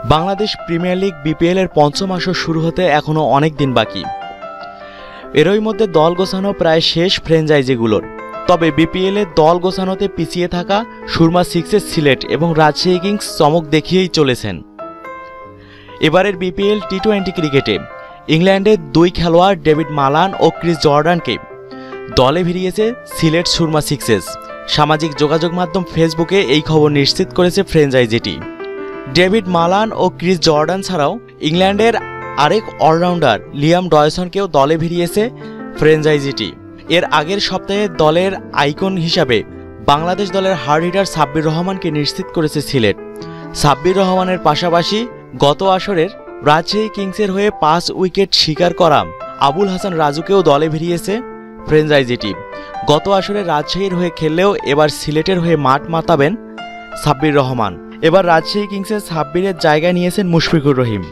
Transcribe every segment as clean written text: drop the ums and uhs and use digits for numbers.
Bangladesh premier league BPL এর পঞ্চম আসর শুরু হতে এখনো অনেক দিন বাকি। এরই মধ্যে দল গোছানো প্রায় শেষ ফ্র্যাঞ্চাইজিগুলোর। তবে বিপিএল এ দল গোছানোতে পিছিয়ে থাকা সুরমা সিক্সের সিলেট এবং রাজশাহী কিংস চমক দেখিয়েই চলেছেন। এবারের বিপিএল টি-20 ক্রিকেটে ইংল্যান্ডের দুই খেলোয়াড় ডেভিড মালান ও ক্রিস জর্ডানকে দলে ভিড়িয়েছে সিলেট সুরমা সিক্সেস। সামাজিক যোগাযোগ মাধ্যম ফেসবুকে এই খবর নিশ্চিত করেছে ফ্র্যাঞ্চাইজিটি। ডেভিড মালান ও ক্রিস জর্ডান ছাড়াও ইংল্যান্ডের আরেক অলরাউন্ডার লিয়াম ডয়সনকেও দলে ভিড়িয়েছে ফ্র্যাঞ্চাইজিটি। এর আগের সপ্তাহে দলের আইকন হিসাবে বাংলাদেশ দলের হার্ড হিটার সাব্বির রহমানকে নিশ্চিত করেছে সিলেট। সাব্বির রহমানের পাশাপাশি গত আসরের রাজশাহী কিংসের হয়ে 5 উইকেট শিকার করা আবুল হাসান রাজুকেও দলে ভিড়িয়েছে ফ্র্যাঞ্চাইজিটি। গত আসরে রাজশাহীর হয়ে খেললেও এবার সিলেটের হয়ে মাঠ মাতাবেন সাব্বির রহমান। এবার রাজশাহী কিংসের সাব্বিরের জায়গা নিয়েছেন মুশফিকুর রহিম।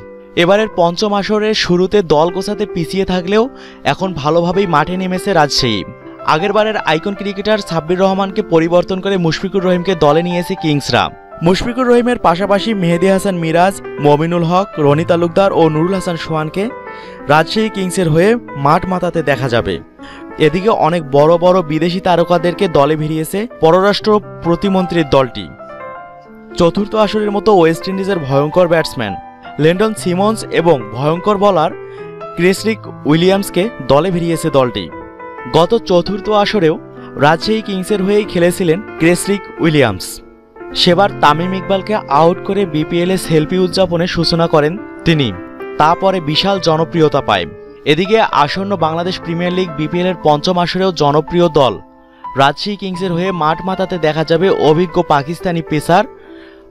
এবারের পঞ্চম আসরের শুরুতে দল গোছাতে পিছিয়ে থাকলেও এখন ভালোভাবেই মাঠে নেমেছে রাজশাহী। আগেরবারের আইকন ক্রিকেটার সাব্বির রহমানকে পরিবর্তন করে মুশফিকুর রহিমকে দলে নিয়েছে কিংসরা। মুশফিকুর রহিমের পাশাপাশি মেহেদী হাসান মিরাজ, মমিনুল হক, রনি তালুকদার ও নুরুল হাসান সোহানকে রাজশাহী কিংসের হয়ে মাঠ মাতাতে দেখা যাবে। এদিকে অনেক বড় বড় বিদেশি তারকাদেরকে দলে ভিড়িয়েছে পররাষ্ট্র প্রতিমন্ত্রীর দলটি। চতুর্থ আসরের মতো ওয়েস্ট ইন্ডিজের ভয়ঙ্কর ব্যাটসম্যান লেন্ডন সিমন্স এবং ভয়ঙ্কর বোলার ক্রেসরিক উইলিয়ামসকে দলে ভিড়িয়েছে দলটি। গত চতুর্থ আসরেও রাজশাহী কিংসের হয়েই খেলেছিলেন ক্রেসরিক উইলিয়ামস। সেবার তামিম ইকবালকে আউট করে বিপিএল এ সেলফি উদযাপনের সূচনা করেন তিনি। তারপরে বিশাল জনপ্রিয়তা পায়। এদিকে আসন্ন বাংলাদেশ প্রিমিয়ার লিগ বিপিএল এর পঞ্চম আসরেও জনপ্রিয় দল রাজশাহী কিংসের হয়ে মাঠ মাতাতে দেখা যাবে অভিজ্ঞ পাকিস্তানি পেসার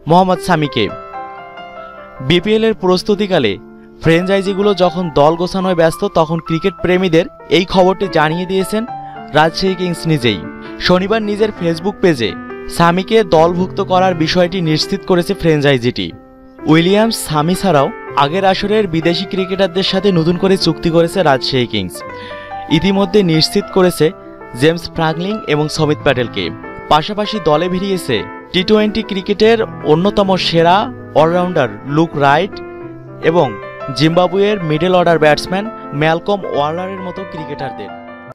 মোহাম্মদ সামিকে। বিপিএল এর প্রস্তুতিকালে ফ্র্যাঞ্চাইজিগুলো যখন দল গোছানোয় ব্যস্ত, তখন ক্রিকেট প্রেমীদের এই খবরটি জানিয়ে দিয়েছেন রাজশাহী কিংস নিজেই। শনিবার নিজের ফেসবুক পেজে সামিকে দলভুক্ত করার বিষয়টি নিশ্চিত করেছে ফ্র্যাঞ্চাইজিটি। উইলিয়ামস, সামি ছাড়াও আগের আসরের বিদেশি ক্রিকেটারদের সাথে নতুন করে চুক্তি করেছে রাজশাহী কিংস। ইতিমধ্যে নিশ্চিত করেছে জেমস ফ্রাঙ্কলিন এবং সমিত প্যাটেলকে। পাশাপাশি দলে ভিড়িয়েছে টি-20 ক্রিকেটের অন্যতম সেরা অলরাউন্ডার লুক রাইট এবং জিম্বাবুয়ের মিডল অর্ডার ব্যাটসম্যান ম্যালকম ওয়ার্নারের মতো ক্রিকেটারদের।